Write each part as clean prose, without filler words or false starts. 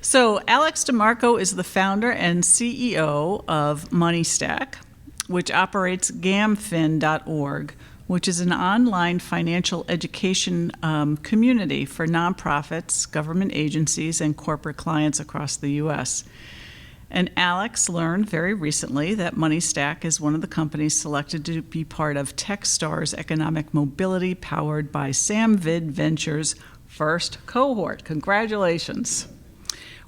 So Alex DeMarco is the founder and CEO of MoneyStack, which operates gamfin.org, which is an online financial education community for nonprofits, government agencies, and corporate clients across the U.S. And Alex learned very recently that MoneyStack is one of the companies selected to be part of Techstars Economic Mobility powered by SamVid Ventures' first cohort. Congratulations.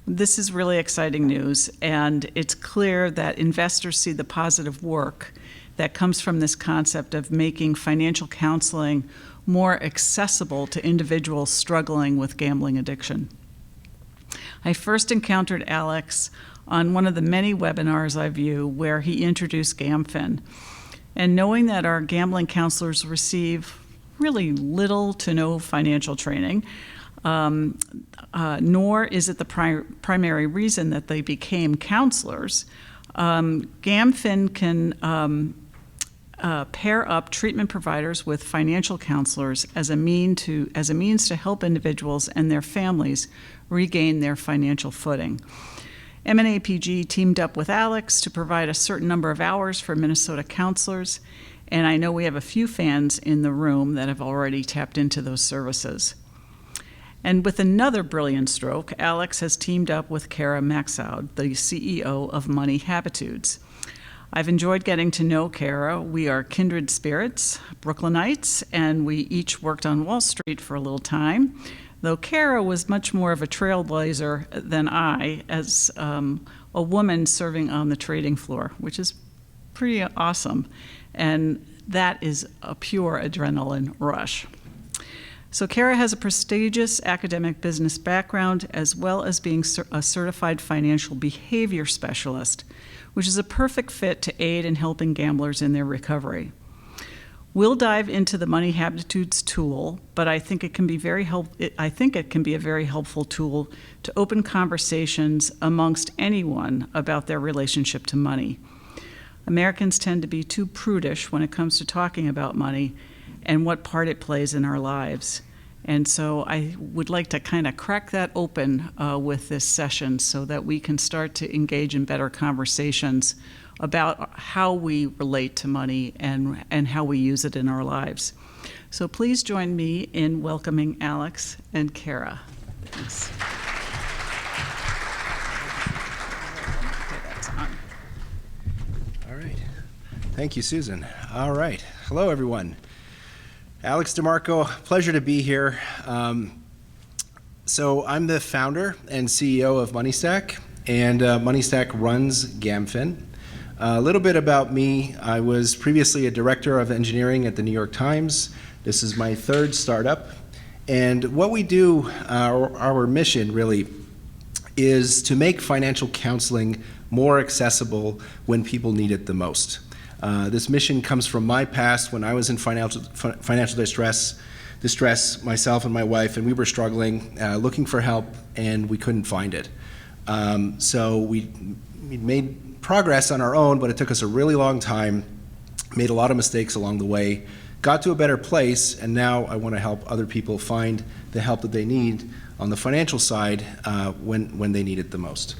This is really exciting news, and it's clear that investors see the positive work that comes from this concept of making financial counseling more accessible to individuals struggling with gambling addiction. I first encountered Alex on one of the many webinars I view where he introduced GamFin. And knowing that our gambling counselors receive really little to no financial training, nor is it the primary reason that they became counselors, GamFin can pair up treatment providers with financial counselors as a means to help individuals and their families regain their financial footing. M&APG teamed up with Alex to provide a certain number of hours for Minnesota counselors, and I know we have a few fans in the room that have already tapped into those services. And with another brilliant stroke, Alex has teamed up with Cara, Macksoud, the CEO of Money Habitudes. I've enjoyed getting to know Cara. We are kindred spirits, Brooklynites, and we each worked on Wall Street for a little time, though Cara was much more of a trailblazer than I, as a woman serving on the trading floor, which is pretty awesome. And that is a pure adrenaline rush. So Cara has a prestigious academic business background, as well as being a certified financial behavior specialist, which is a perfect fit to aid in helping gamblers in their recovery. We'll dive into the Money Habitudes tool, but I think it can be a very helpful tool to open conversations amongst anyone about their relationship to money. Americans tend to be too prudish when it comes to talking about money and what part it plays in our lives. And so I would like to kind of crack that open with this session so that we can start to engage in better conversations about how we relate to money and how we use it in our lives. So please join me in welcoming Alex and Cara. Thanks. All right. Thank you, Susan. All right. Hello, everyone. Alex DeMarco, pleasure to be here. So I'm the founder and CEO of MoneyStack, and MoneyStack runs GamFin. A little bit about me. I was previously a director of engineering at the New York Times. This is my third startup. And what we do, our mission really, is to make financial counseling more accessible when people need it the most. This mission comes from my past when I was in financial distress, myself and my wife, and we were struggling, looking for help, and we couldn't find it. So we made progress on our own, but it took us a really long time, made a lot of mistakes along the way, got to a better place, and now I want to help other people find the help that they need on the financial side when they need it the most.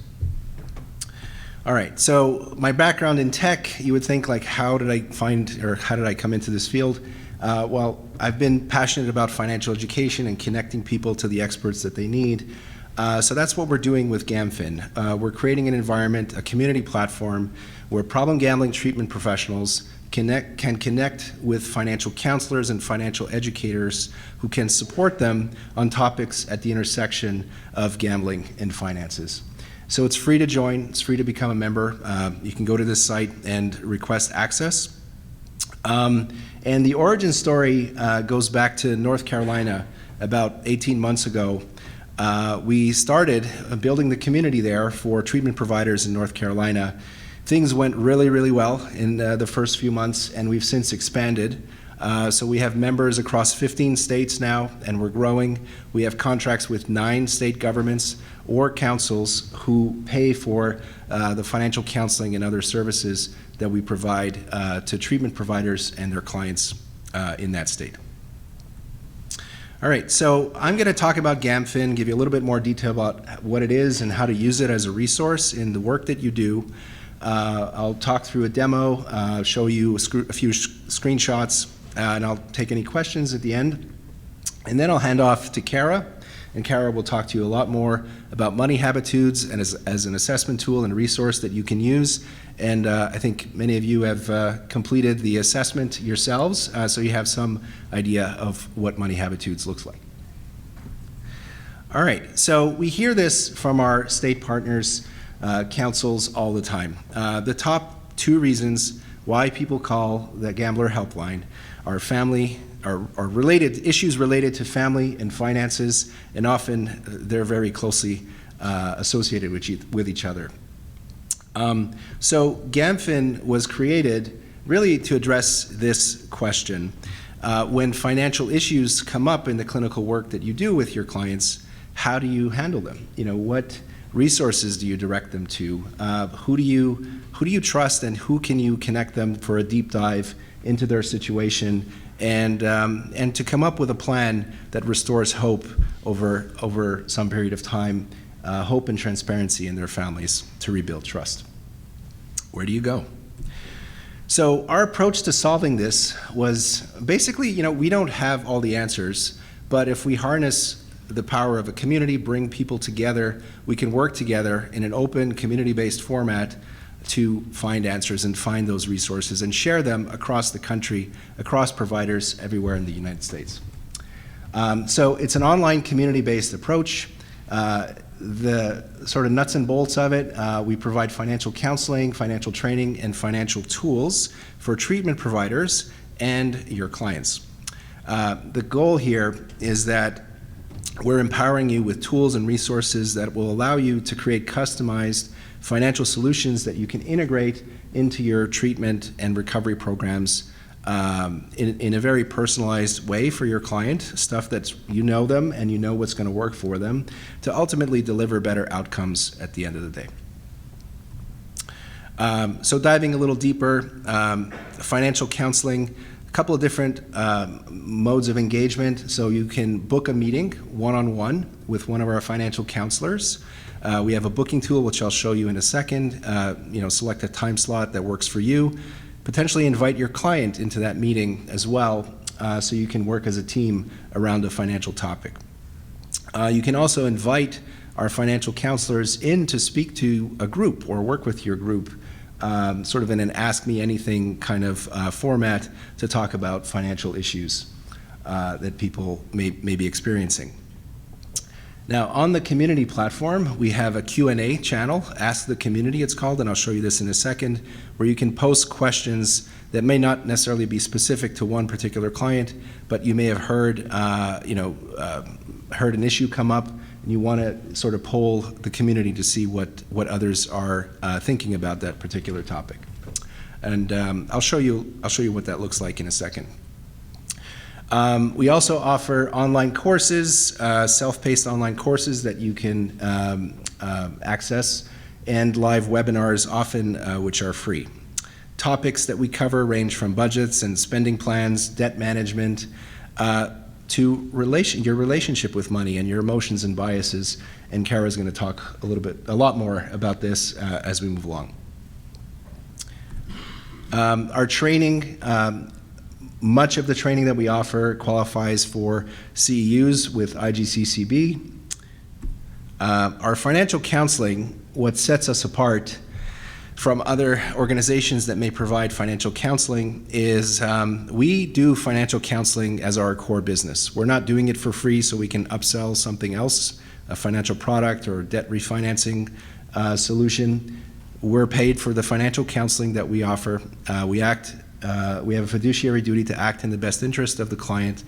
All right, so my background in tech, you would think like, how did I come into this field? Well, I've been passionate about financial education and connecting people to the experts that they need. So that's what we're doing with GamFin. We're creating an environment, a community platform, where problem gambling treatment professionals can connect with financial counselors and financial educators who can support them on topics at the intersection of gambling and finances. So it's free to join, it's free to become a member. You can go to this site and request access. And the origin story goes back to North Carolina about 18 months ago. We started building the community there for treatment providers in North Carolina. Things went really, really well in the first few months, and we've since expanded. So we have members across 15 states now, and we're growing. We have contracts with 9 state governments or councils who pay for the financial counseling and other services that we provide to treatment providers and their clients in that state. All right, so I'm going to talk about GamFin, give you a little bit more detail about what it is and how to use it as a resource in the work that you do. I'll talk through a demo, show you a few screenshots, and I'll take any questions at the end. And then I'll hand off to Cara, and Cara will talk to you a lot more about money habitudes and as an assessment tool and a resource that you can use. And I think many of you have completed the assessment yourselves, so you have some idea of what money habitudes looks like. All right, so we hear this from our state partners, councils all the time. The top two reasons why people call the Gambler Helpline are related issues related to family and finances, and often they're very closely associated with each other. So GamFin was created really to address this question. When financial issues come up in the clinical work that you do with your clients, how do you handle them? What resources do you direct them to? Who do you trust, and who can you connect them for a deep dive into their situation, and to come up with a plan that restores hope over some period of time, hope and transparency in their families to rebuild trust? Where do you go? So our approach to solving this was basically, we don't have all the answers, but if we harness the power of a community, bring people together, we can work together in an open, community-based format to find answers and find those resources and share them across the country, across providers everywhere in the United States. So it's an online community-based approach. The sort of nuts and bolts of it, we provide financial counseling, financial training, and financial tools for treatment providers and your clients. The goal here is that we're empowering you with tools and resources that will allow you to create customized financial solutions that you can integrate into your treatment and recovery programs in a very personalized way for your client, stuff that's them and what's going to work for them, to ultimately deliver better outcomes at the end of the day. So diving a little deeper, financial counseling, a couple of different modes of engagement. So you can book a meeting one-on-one with one of our financial counselors. We have a booking tool, which I'll show you in a second. Select a time slot that works for you. Potentially invite your client into that meeting as well, so you can work as a team around a financial topic. You can also invite our financial counselors in to speak to a group or work with your group, sort of in an Ask Me Anything kind of format to talk about financial issues that people may be experiencing. Now, on the community platform, we have a Q&A channel, Ask the Community it's called, and I'll show you this in a second, where you can post questions that may not necessarily be specific to one particular client, but you may have heard, heard an issue come up, and you want to sort of poll the community to see what others are thinking about that particular topic. And I'll show you what that looks like in a second. We also offer online courses, self-paced online courses that you can access, and live webinars, often which are free. Topics that we cover range from budgets and spending plans, debt management, to your relationship with money and your emotions and biases. And Cara is going to talk a lot more about this as we move along. Our training. Much of the training that we offer qualifies for CEUs with IGCCB. Our financial counseling, what sets us apart from other organizations that may provide financial counseling, is we do financial counseling as our core business. We're not doing it for free so we can upsell something else, a financial product or debt refinancing solution. We're paid for the financial counseling that we offer. We have a fiduciary duty to act in the best interest of the client,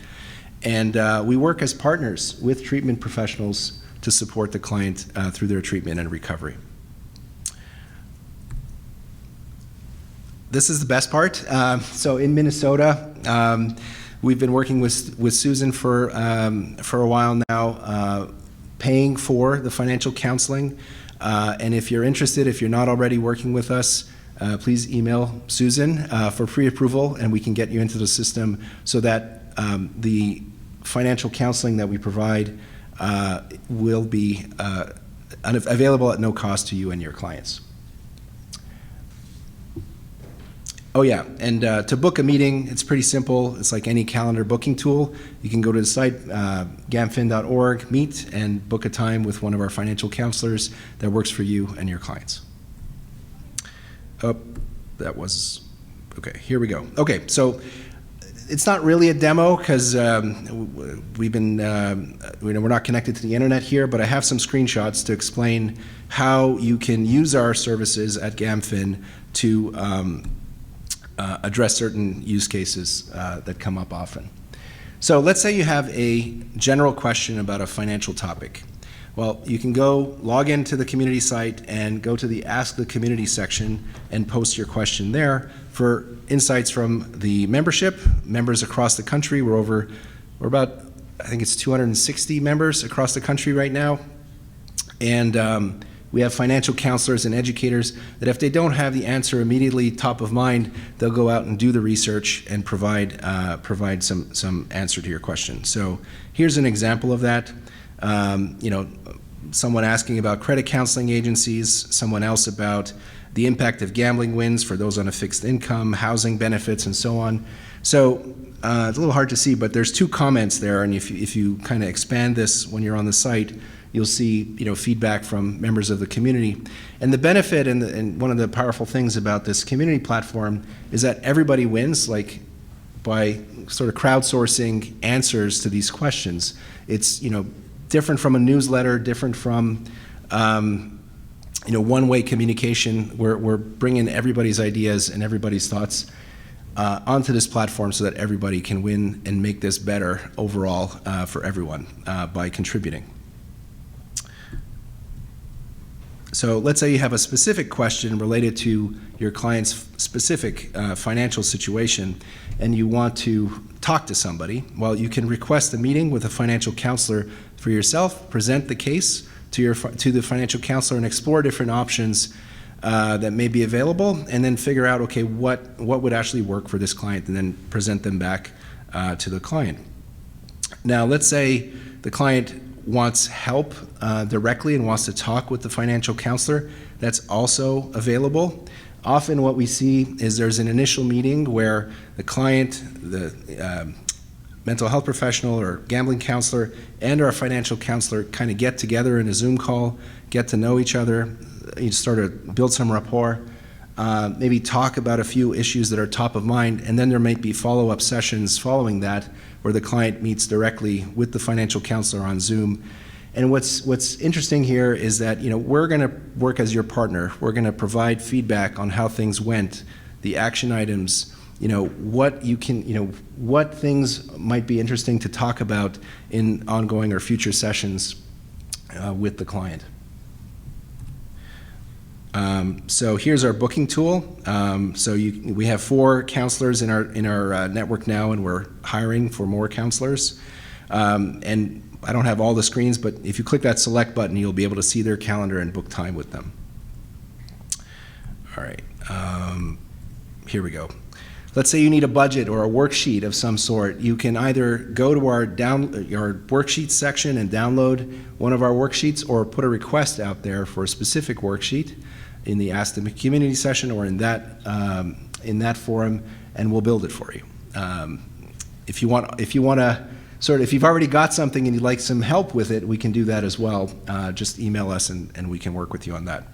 and we work as partners with treatment professionals to support the client through their treatment and recovery. This is the best part. So in Minnesota, we've been working with Susan for a while now, paying for the financial counseling. And if you're interested, if you're not already working with us, please email Susan for pre-approval, and we can get you into the system so that the financial counseling that we provide will be available at no cost to you and your clients. Oh yeah, and to book a meeting, it's pretty simple. It's like any calendar booking tool. You can go to the site, gamfin.org, meet, and book a time with one of our financial counselors that works for you and your clients. Oh, that was, okay, here we go. Okay, so it's not really a demo because we've been, we're not connected to the internet here, but I have some screenshots to explain how you can use our services at GamFin to address certain use cases that come up often. So let's say you have a general question about a financial topic. Well, you can go log into the community site and go to the Ask the Community section and post your question there for insights from the membership, members across the country. We're about, I think it's 260 members across the country right now. And we have financial counselors and educators that if they don't have the answer immediately top of mind, they'll go out and do the research and provide some answer to your question. So here's an example of that. Someone asking about credit counseling agencies, someone else about the impact of gambling wins for those on a fixed income, housing benefits, and so on. So it's a little hard to see, but there's 2 comments there, and if you kind of expand this when you're on the site, you'll see feedback from members of the community. And the benefit and one of the powerful things about this community platform is that everybody wins, like by sort of crowdsourcing answers to these questions. It's different from a newsletter, different from one-way communication. We're bringing everybody's ideas and everybody's thoughts onto this platform so that everybody can win and make this better overall for everyone by contributing. So let's say you have a specific question related to your client's specific financial situation and you want to talk to somebody. Well, you can request a meeting with a financial counselor for yourself, present the case to the financial counselor and explore different options that may be available, and then figure out, okay, what would actually work for this client, and then present them back to the client. Now, let's say the client wants help directly and wants to talk with the financial counselor. That's also available. Often what we see is there's an initial meeting where the client, the mental health professional or gambling counselor and our financial counselor kind of get together in a Zoom call, get to know each other, you start to build some rapport, maybe talk about a few issues that are top of mind, and then there might be follow-up sessions following that where the client meets directly with the financial counselor on Zoom. And what's interesting here is that we're going to work as your partner. We're going to provide feedback on how things went, the action items, what things might be interesting to talk about in ongoing or future sessions with the client. So here's our booking tool. We have 4 counselors in our network now, and we're hiring for more counselors. And I don't have all the screens, but if you click that select button, you'll be able to see their calendar and book time with them. All right, here we go. Let's say you need a budget or a worksheet of some sort. You can either go to our worksheets section and download one of our worksheets, or put a request out there for a specific worksheet in the Ask the Community session or in that forum, and we'll build it for you. If you want to if you've already got something and you'd like some help with it, we can do that as well. Just email us and we can work with you on that.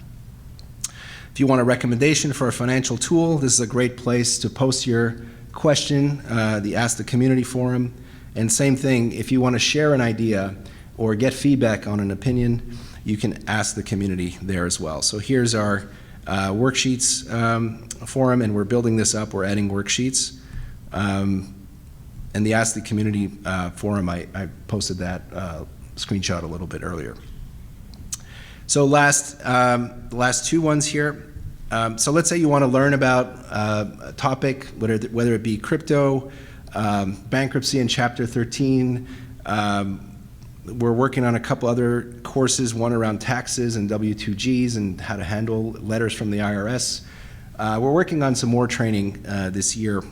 If you want a recommendation for a financial tool, this is a great place to post your question, the Ask the Community forum. And same thing, if you want to share an idea or get feedback on an opinion, you can ask the community there as well. So here's our worksheets forum, and we're building this up. We're adding worksheets. And the Ask the Community forum, I posted that screenshot a little bit earlier. So last 2 ones here. So let's say you want to learn about a topic, whether it be crypto, bankruptcy in Chapter 13. We're working on a couple other courses, one around taxes and W-2Gs and how to handle letters from the IRS. We're working on some more training this year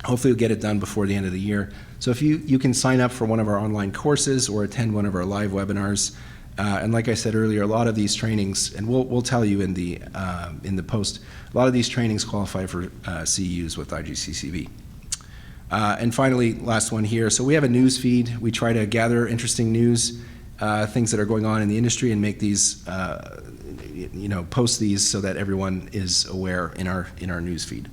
Hopefully we'll get it done before the end of the year. So if you can sign up for one of our online courses or attend one of our live webinars. And like I said earlier, a lot of these trainings, and we'll tell you in the post, a lot of these trainings qualify for CEUs with IGCCB. And finally, last one here. So we have a news feed. We try to gather interesting news, things that are going on in the industry, and make these, post these so that everyone is aware in our news feed.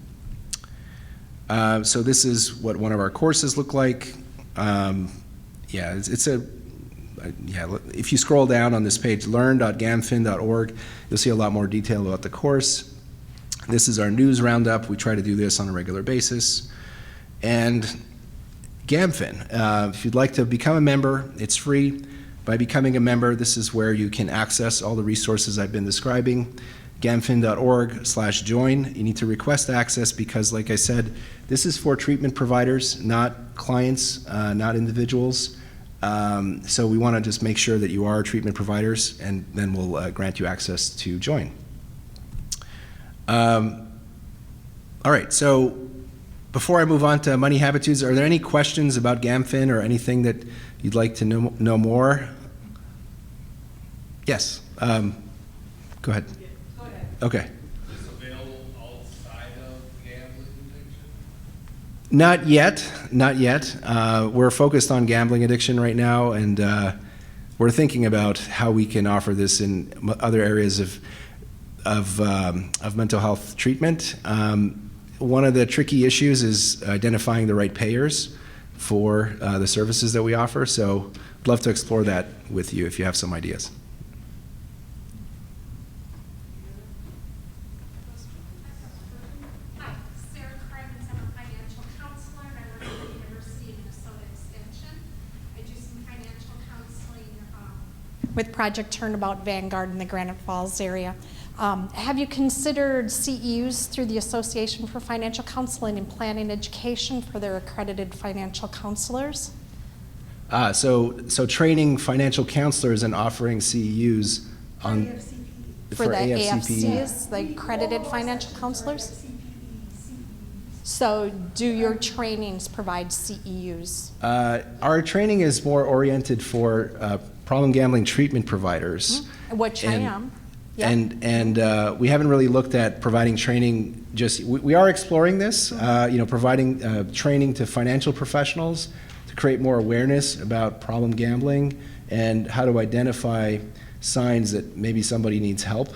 So this is what one of our courses look like. If you scroll down on this page, learn.gamfin.org, you'll see a lot more detail about the course. This is our news roundup. We try to do this on a regular basis. And GamFin, if you'd like to become a member, it's free. By becoming a member, this is where you can access all the resources I've been describing. gamfin.org/join. You need to request access because, like I said, this is for treatment providers, not clients, not individuals. So we want to just make sure that you are treatment providers, and then we'll grant you access to join. All right, so before I move on to Money Habitudes, are there any questions about GamFin or anything that you'd like to know more? Yes, go ahead. Go ahead. Okay. Is this available outside of gambling addiction? Not yet. We're focused on gambling addiction right now, and we're thinking about how we can offer this in other areas of mental health treatment. One of the tricky issues is identifying the right payers for the services that we offer, so I'd love to explore that with you if you have some ideas. With Project Turnabout Vanguard in the Granite Falls area. Have you considered CEUs through the Association for Financial Counseling and Planning Education for their accredited financial counselors? So training financial counselors and offering CEUs on For the AFCs, the accredited financial counselors? So do your trainings provide CEUs? Our training is more oriented for problem gambling treatment providers. Which I am. Yeah. And we haven't really looked at providing training. We are exploring this. Providing training to financial professionals to create more awareness about problem gambling and how to identify signs that maybe somebody needs help.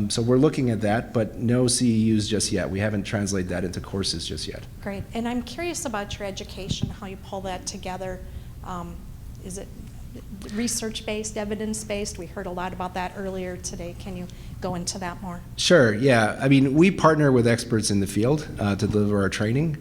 So we're looking at that, but no CEUs just yet. We haven't translated that into courses just yet. Great. And I'm curious about your education, how you pull that together. Is it research-based, evidence-based? We heard a lot about that earlier today. Can you go into that more? Sure, yeah. I mean, we partner with experts in the field to deliver our training.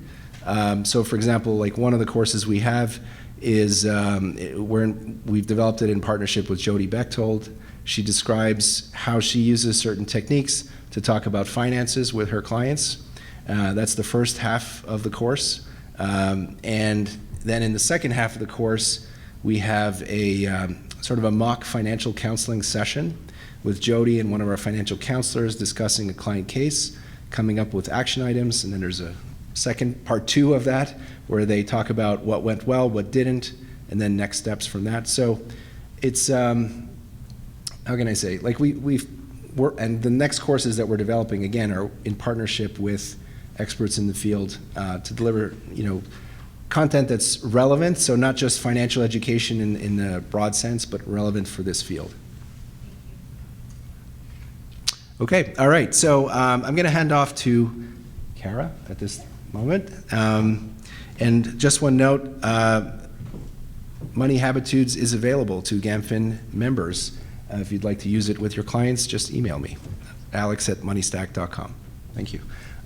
So for example, like one of the courses we have is we've developed it in partnership with Jody Bechtold. She describes how she uses certain techniques to talk about finances with her clients. That's the first half of the course. And then in the second half of the course, we have a sort of a mock financial counseling session with Jody and one of our financial counselors discussing a client case, coming up with action items, and then there's a second part 2 of that where they talk about what went well, what didn't, and then next steps from that. So it's, how can I say, like and the next courses that we're developing, again, are in partnership with experts in the field to deliver, content that's relevant, so not just financial education in the broad sense, but relevant for this field. Okay, all right, so I'm going to hand off to Cara at this moment. And just one note, Money Habitudes is available to GamFin members. If you'd like to use it with your clients, just email me, alex@moneystack.com. Thank you.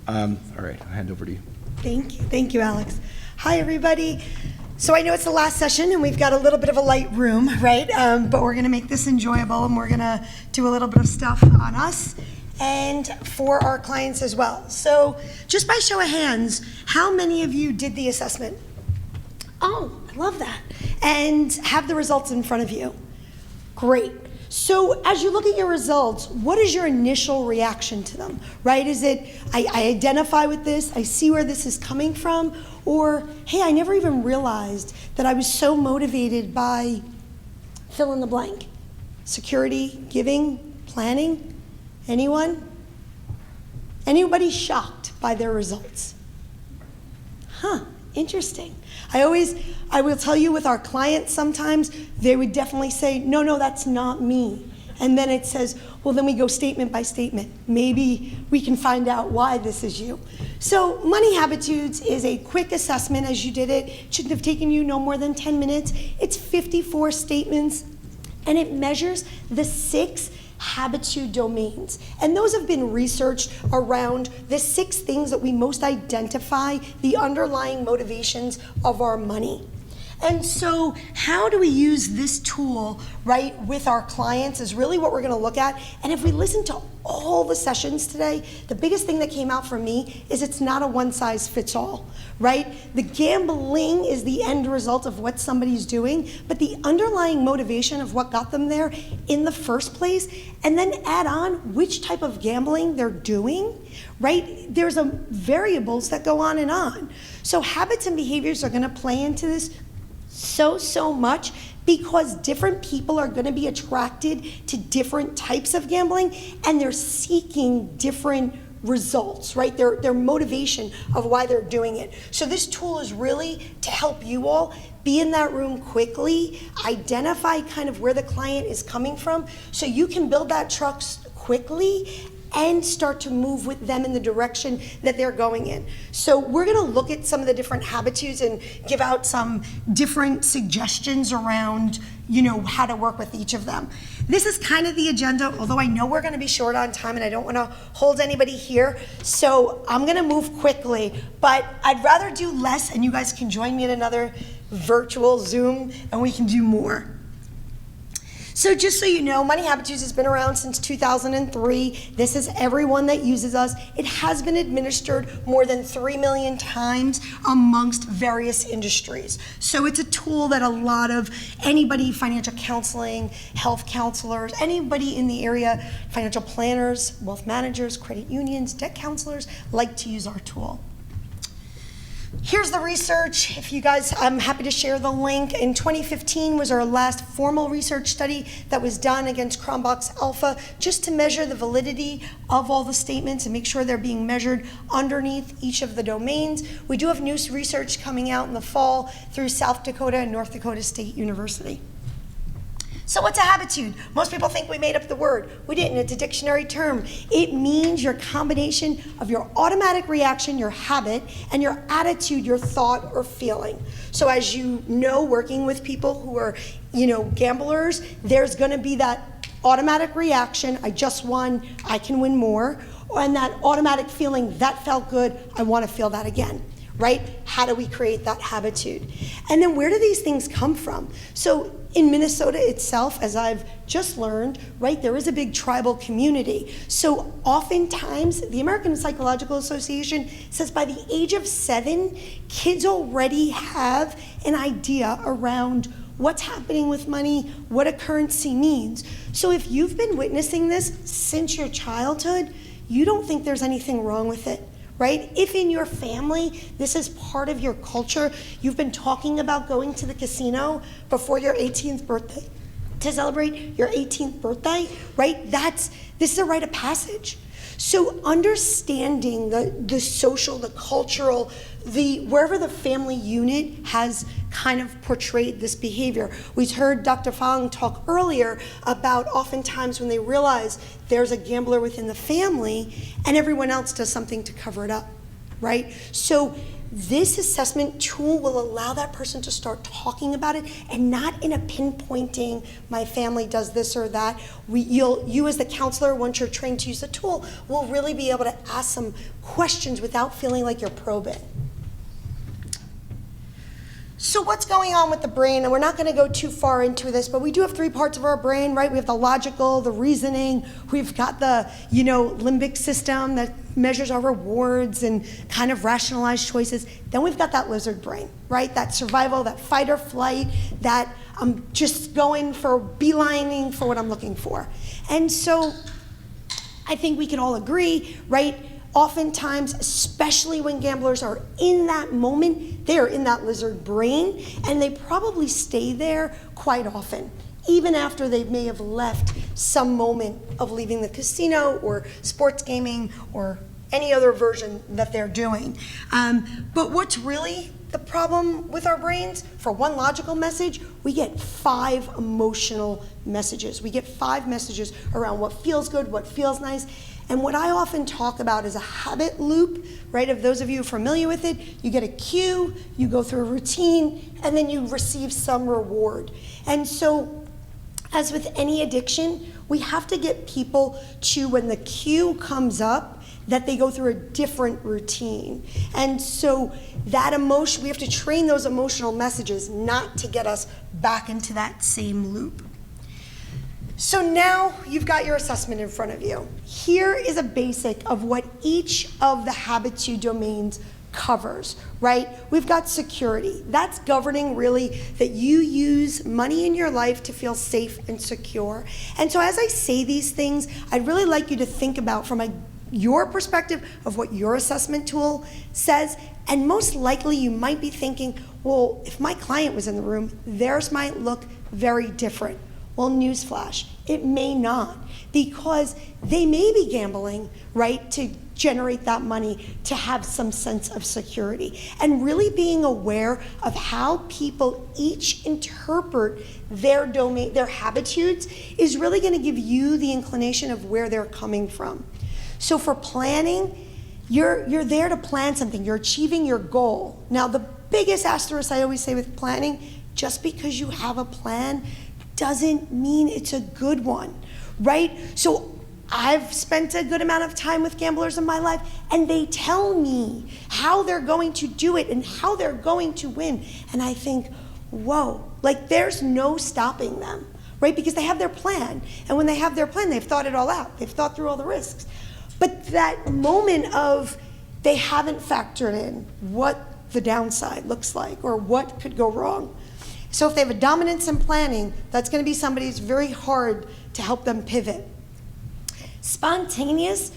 All right, I'll hand over to you. Thank you, Alex. Hi, everybody. So I know it's the last session, and we've got a little bit of a light room, right? But we're going to make this enjoyable, and we're going to do a little bit of stuff on us and for our clients as well. So just by show of hands, how many of you did the assessment? Oh, I love that. And have the results in front of you. Great. So as you look at your results, what is your initial reaction to them, right? Is it, I identify with this, I see where this is coming from, or, hey, I never even realized that I was so motivated by fill in the blank. Security, giving, planning, anyone? Anybody shocked by their results? Huh, interesting. I will tell you with our clients sometimes, they would definitely say, no, that's not me. And then it says, well, then we go statement by statement. Maybe we can find out why this is you. So Money Habitudes is a quick assessment as you did it. It shouldn't have taken you no more than 10 minutes. It's 54 statements, and it measures the 6 habitude domains. And those have been researched around the 6 things that we most identify the underlying motivations of our money. And so how do we use this tool, right, with our clients is really what we're going to look at. And if we listen to all the sessions today, the biggest thing that came out for me is it's not a one-size-fits-all, right? The gambling is the end result of what somebody's doing, but the underlying motivation of what got them there in the first place, and then add on which type of gambling they're doing, right? There's variables that go on and on. So habits and behaviors are going to play into this so much, because different people are going to be attracted to different types of gambling, and they're seeking different results, right? Their motivation of why they're doing it. So this tool is really to help you all be in that room quickly, identify kind of where the client is coming from, so you can build that trust quickly and start to move with them in the direction that they're going in. So we're gonna look at some of the different habitudes and give out some different suggestions around, how to work with each of them. This is kind of the agenda, although I know we're gonna be short on time and I don't wanna hold anybody here, so I'm gonna move quickly, but I'd rather do less and you guys can join me in another virtual Zoom and we can do more. So just so you know, Money Habitudes has been around since 2003. This is everyone that uses us. It has been administered more than 3 million times amongst various industries. So it's a tool that a lot of anybody, financial counseling, health counselors, anybody in the area, financial planners, wealth managers, credit unions, debt counselors, like to use our tool. Here's the research. If you guys, I'm happy to share the link. In 2015 was our last formal research study that was done against Chromebox Alpha, just to measure the validity of all the statements and make sure they're being measured underneath each of the domains. We do have new research coming out in the fall through South Dakota and North Dakota State University. So what's a habitude? Most people think we made up the word. We didn't. It's a dictionary term. It means your combination of your automatic reaction, your habit, and your attitude, your thought or feeling. So as you know, working with people who are, gamblers, there's going to be that automatic reaction, I just won, I can win more, and that automatic feeling, that felt good, I want to feel that again. Right? How do we create that habitude? And then where do these things come from? So in Minnesota itself, as I've just learned, right, there is a big tribal community. So oftentimes, the American Psychological Association says by the age of 7, kids already have an idea around what's happening with money, what a currency means. So if you've been witnessing this since your childhood, you don't think there's anything wrong with it. Right? If in your family, this is part of your culture, you've been talking about going to the casino before your 18th birthday to celebrate your 18th birthday, right? This is a rite of passage. So understanding the social, the cultural, wherever the family unit has kind of portrayed this behavior. We heard Dr. Fong talk earlier about oftentimes when they realize there's a gambler within the family and everyone else does something to cover it up, right? So this assessment tool will allow that person to start talking about it, and not in a pinpointing, my family does this or that. You as the counselor, once you're trained to use the tool, will really be able to ask some questions without feeling like you're probing. So what's going on with the brain? And we're not going to go too far into this, but we do have 3 parts of our brain, right? We have the logical, the reasoning. We've got the, limbic system that measures our rewards and kind of rationalized choices. Then we've got that lizard brain, right? That survival, that fight or flight, that I'm just going for beelining for what I'm looking for. And so I think we can all agree, right? Oftentimes, especially when gamblers are in that moment, they are in that lizard brain, and they probably stay there quite often, even after they may have left some moment of leaving the casino or sports gaming or any other version that they're doing. But what's really the problem with our brains? For one logical message, we get 5 emotional messages. We get 5 messages around what feels good, what feels nice. And what I often talk about is a habit loop, right? Of those of you familiar with it, you get a cue, you go through a routine, and then you receive some reward. And so, as with any addiction, we have to get people to, when the cue comes up, that they go through a different routine. And so that emotion, we have to train those emotional messages not to get us back into that same loop. So now you've got your assessment in front of you. Here is a basic of what each of the Habitude domains covers, right? We've got security. That's governing really that you use money in your life to feel safe and secure. And so as I say these things, I'd really like you to think about from your perspective of what your assessment tool says. And most likely you might be thinking, well, if my client was in the room, theirs might look very different. Well, newsflash, it may not, because they may be gambling, right, to generate that money, to have some sense of security. And really being aware of how people each interpret their domain, their habitudes, is really going to give you the inclination of where they're coming from. So for planning, you're there to plan something. You're achieving your goal. Now, the biggest asterisk I always say with planning, just because you have a plan doesn't mean it's a good one, right? So I've spent a good amount of time with gamblers in my life, and they tell me how they're going to do it and how they're going to win. And I think, whoa, like there's no stopping them, right? Because they have their plan. And when they have their plan, they've thought it all out. They've thought through all the risks. But that moment of they haven't factored in what the downside looks like or what could go wrong. So if they have a dominance in planning, that's going to be somebody who's very hard to help them pivot. Spontaneous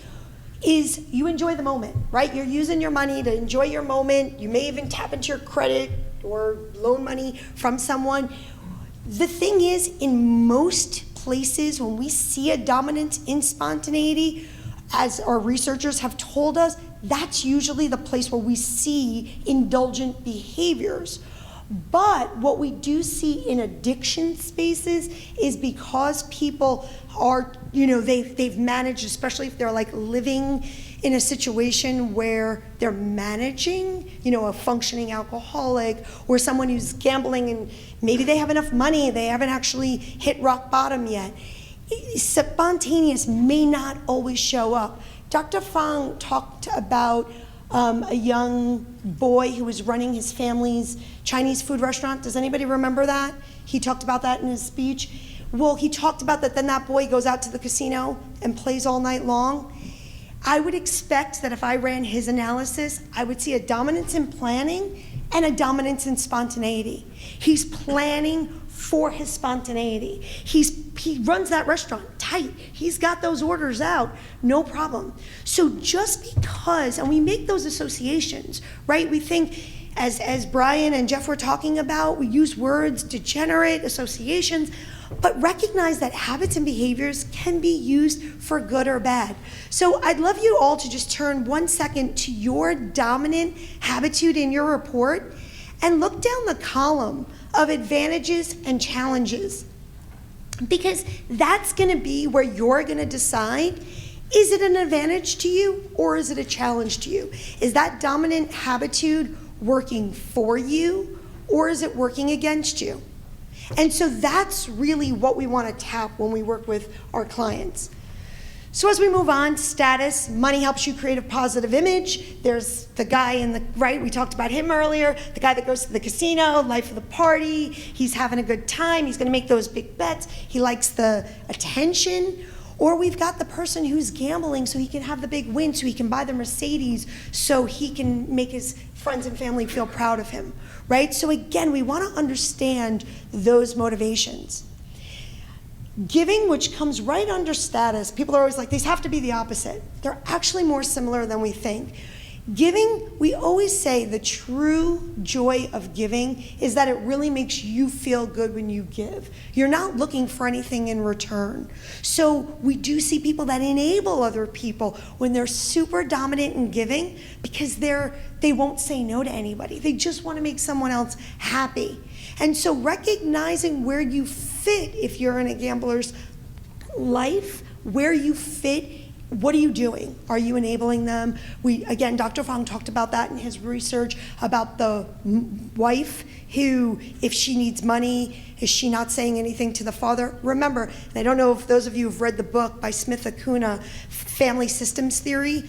is you enjoy the moment, right? You're using your money to enjoy your moment. You may even tap into your credit or loan money from someone. The thing is, in most places, when we see a dominance in spontaneity, as our researchers have told us, that's usually the place where we see indulgent behaviors. But what we do see in addiction spaces is because people are, they've managed, especially if they're like living in a situation where they're managing, a functioning alcoholic or someone who's gambling and maybe they have enough money, they haven't actually hit rock bottom yet. Spontaneous may not always show up. Dr. Fang talked about a young boy who was running his family's Chinese food restaurant. Does anybody remember that? He talked about that in his speech. Well, he talked about that then that boy goes out to the casino and plays all night long. I would expect that if I ran his analysis, I would see a dominance in planning and a dominance in spontaneity. He's planning for his spontaneity. He runs that restaurant tight. He's got those orders out, no problem. So just because, and we make those associations, right? We think, as Brian and Jeff were talking about, we use words, degenerate associations, but recognize that habits and behaviors can be used for good or bad. So I'd love you all to just turn 1 second to your dominant habitude in your report and look down the column of advantages and challenges. Because that's gonna be where you're gonna decide, is it an advantage to you or is it a challenge to you? Is that dominant habitude working for you or is it working against you? And so that's really what we want to tap when we work with our clients. So as we move on, status, money helps you create a positive image. There's the guy in the right, we talked about him earlier, the guy that goes to the casino, life of the party, he's having a good time, he's gonna make those big bets, he likes the attention. Or we've got the person who's gambling so he can have the big win, so he can buy the Mercedes, so he can make his friends and family feel proud of him, right? So again, we wanna understand those motivations. Giving, which comes right under status, people are always like, these have to be the opposite. They're actually more similar than we think. Giving, we always say the true joy of giving is that it really makes you feel good when you give. You're not looking for anything in return. So we do see people that enable other people when they're super dominant in giving because they won't say no to anybody. They just want to make someone else happy. And so recognizing where you fit if you're in a gambler's life, where you fit, what are you doing? Are you enabling them? Again, Dr. Fong talked about that in his research about the wife who, if she needs money, is she not saying anything to the father? Remember, and I don't know if those of you have read the book by Smith Acuna, Family Systems Theory,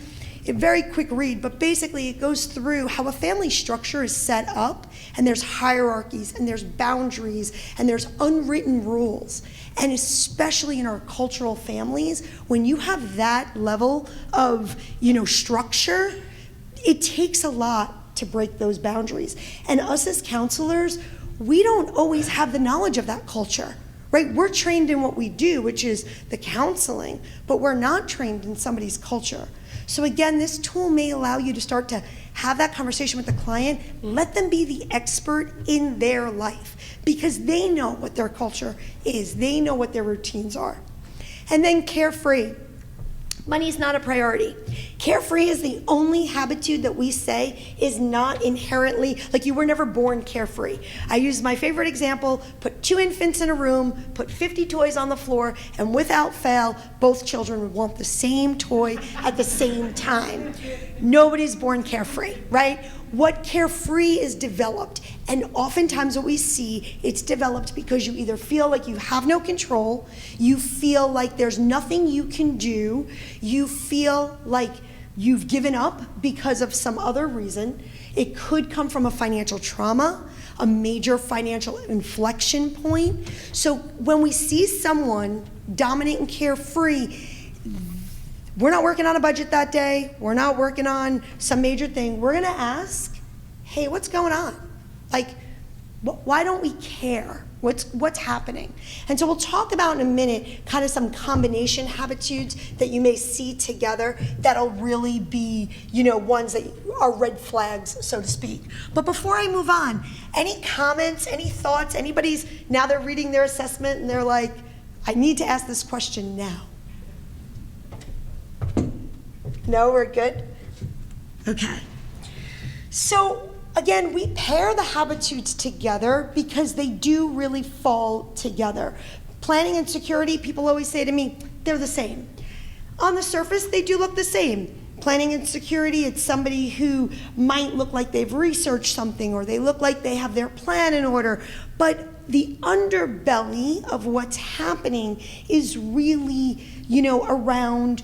a very quick read, but basically it goes through how a family structure is set up, and there's hierarchies, and there's boundaries, and there's unwritten rules. And especially in our cultural families, when you have that level of, structure, it takes a lot to break those boundaries. And us as counselors, we don't always have the knowledge of that culture. Right? We're trained in what we do, which is the counseling, but we're not trained in somebody's culture. So again, this tool may allow you to start to have that conversation with the client, let them be the expert in their life because they know what their culture is, they know what their routines are. And then carefree. Money is not a priority. Carefree is the only habitude that we say is not inherently, like you were never born carefree. I use my favorite example, put 2 infants in a room, put 50 toys on the floor, and without fail, both children would want the same toy at the same time. Nobody's born carefree, right? What carefree is developed, and oftentimes what we see, it's developed because you either feel like you have no control, you feel like there's nothing you can do, you feel like you've given up because of some other reason. It could come from a financial trauma, a major financial inflection point. So when we see someone dominant and carefree, we're not working on a budget that day, we're not working on some major thing, we're gonna ask, hey, what's going on? Like, why don't we care? What's happening? And so we'll talk about in a minute kind of some combination habitudes that you may see together that'll really be, ones that are red flags, so to speak. But before I move on, any comments, any thoughts, now they're reading their assessment and they're like, I need to ask this question now. No, we're good? Okay. So again, we pair the habitudes together because they do really fall together. Planning and security, people always say to me, they're the same. On the surface, they do look the same. Planning and security, it's somebody who might look like they've researched something or they look like they have their plan in order, but the underbelly of what's happening is really, around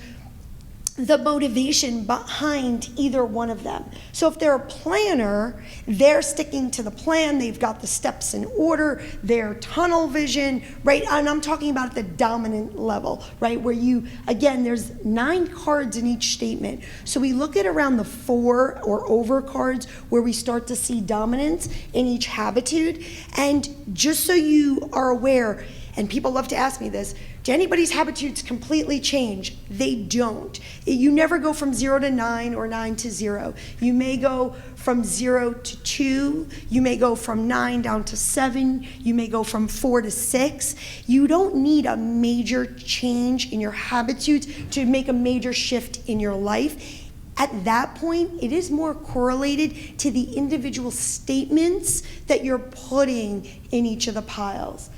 the motivation behind either one of them. So if they're a planner, they're sticking to the plan, they've got the steps in order, their tunnel vision, right? And I'm talking about at the dominant level, right? Where there's 9 cards in each statement. So we look at around the 4 or over cards where we start to see dominance in each habitude. And just so you are aware, and people love to ask me this, do anybody's habitudes completely change? They don't. You never go from 0 to 9 or 9 to 0. You may go from 0 to 2. You may go from 9 down to 7. You may go from 4 to 6. You don't need a major change in your habitudes to make a major shift in your life. At that point, it is more correlated to the individual statements that you're putting in each of the piles.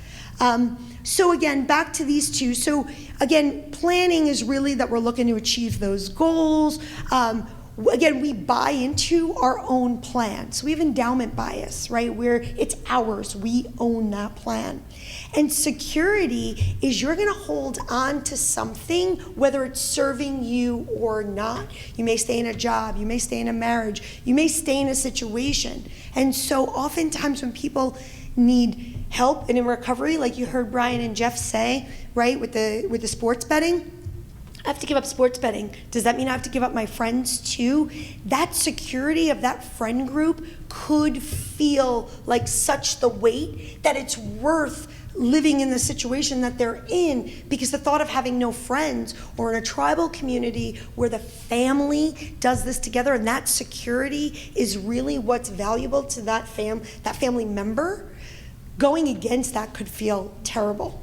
So again, back to these 2. So again, planning is really that we're looking to achieve those goals. again, we buy into our own plan. So we have endowment bias, right? Where it's ours, we own that plan. And security is you're gonna hold on to something, whether it's serving you or not. You may stay in a job, you may stay in a marriage, you may stay in a situation. And so oftentimes when people need help and in recovery, like you heard Brian and Jeff say, right, with the sports betting, I have to give up sports betting. Does that mean I have to give up my friends too? That security of that friend group could feel like such the weight that it's worth living in the situation that they're in, because the thought of having no friends or in a tribal community where the family does this together and that security is really what's valuable to that family member, going against that could feel terrible.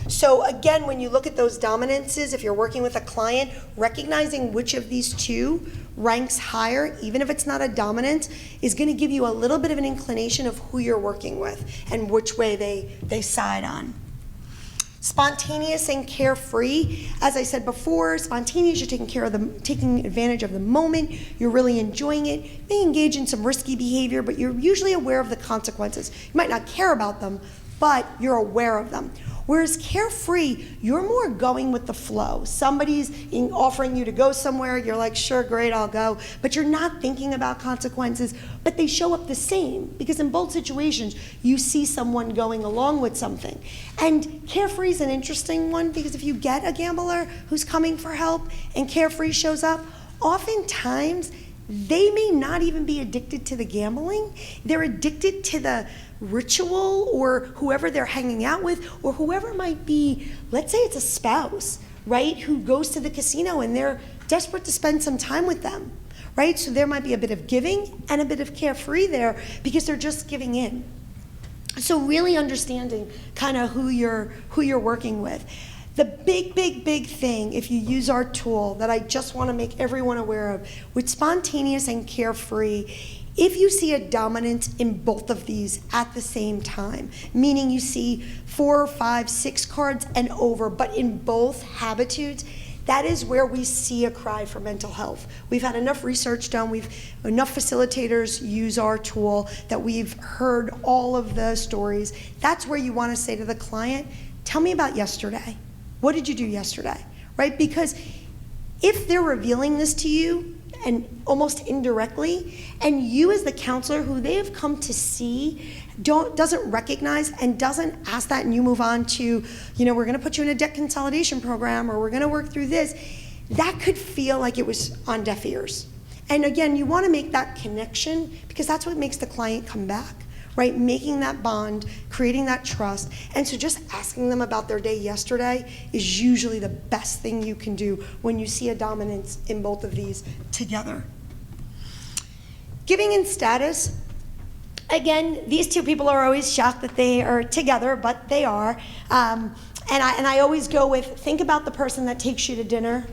So again, when you look at those dominances, if you're working with a client, recognizing which of these two ranks higher, even if it's not a dominant, is going to give you a little bit of an inclination of who you're working with and which way they side on. Spontaneous and carefree. As I said before, spontaneous, you're taking advantage of the moment, you're really enjoying it. You may engage in some risky behavior, but you're usually aware of the consequences. You might not care about them, but you're aware of them. Whereas carefree, you're more going with the flow. Somebody's offering you to go somewhere, you're like, sure, great, I'll go. But you're not thinking about consequences, but they show up the same, because in both situations, you see someone going along with something. And carefree is an interesting one, because if you get a gambler who's coming for help and carefree shows up, oftentimes they may not even be addicted to the gambling. They're addicted to the ritual or whoever they're hanging out with, or whoever might be, let's say it's a spouse, right, who goes to the casino and they're desperate to spend some time with them, right? So there might be a bit of giving and a bit of carefree there because they're just giving in. So really understanding kind of who you're working with. The big thing, if you use our tool, that I just want to make everyone aware of, with spontaneous and carefree, if you see a dominance in both of these at the same time, meaning you see 4, 5, 6 cards and over, but in both habitudes, that is where we see a cry for mental health. We've had enough research done, enough facilitators use our tool that we've heard all of the stories. That's where you want to say to the client, tell me about yesterday. What did you do yesterday, right? Because if they're revealing this to you, and almost indirectly, and you as the counselor who they have come to see doesn't recognize and doesn't ask that, and you move on to, we're gonna put you in a debt consolidation program, or we're gonna work through this, that could feel like it was on deaf ears. And again, you wanna make that connection, because that's what makes the client come back, right? Making that bond, creating that trust. And so just asking them about their day yesterday is usually the best thing you can do when you see a dominance in both of these together. Giving and status. Again, these two people are always shocked that they are together, but they are. And I always go with, think about the person that takes you to dinner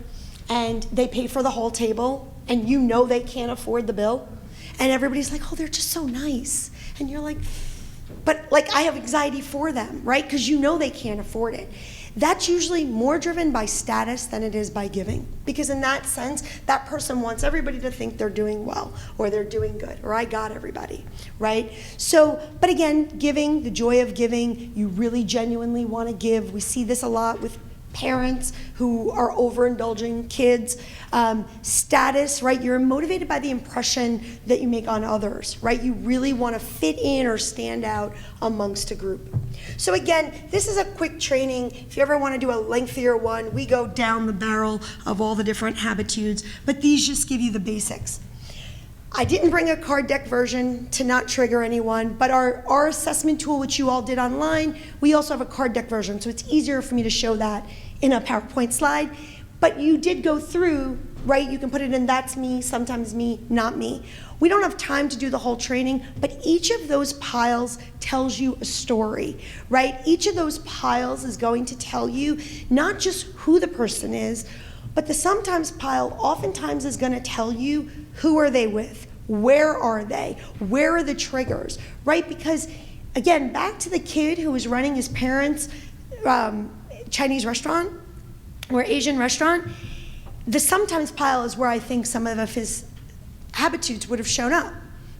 and they pay for the whole table and you know they can't afford the bill. And everybody's like, oh, they're just so nice. And you're like, but like I have anxiety for them, right? Because you know they can't afford it. That's usually more driven by status than it is by giving. Because in that sense, that person wants everybody to think they're doing well, or they're doing good, or I got everybody, right? So, but again, giving, the joy of giving, you really genuinely want to give. We see this a lot with parents who are overindulging kids. Status, right? You're motivated by the impression that you make on others, right? You really want to fit in or stand out amongst a group. So again, this is a quick training. If you ever want to do a lengthier one, we go down the barrel of all the different habitudes, but these just give you the basics. I didn't bring a card deck version to not trigger anyone, but our assessment tool, which you all did online, we also have a card deck version, so it's easier for me to show that in a PowerPoint slide. But you did go through, right? You can put it in that's me, sometimes me, not me. We don't have time to do the whole training, but each of those piles tells you a story, right? Each of those piles is going to tell you not just who the person is, but the sometimes pile oftentimes is going to tell you who are they with, where are they, where are the triggers, right? Because again, back to the kid who was running his parents' Chinese restaurant or Asian restaurant, The sometimes pile is where I think some of his habitudes would have shown up,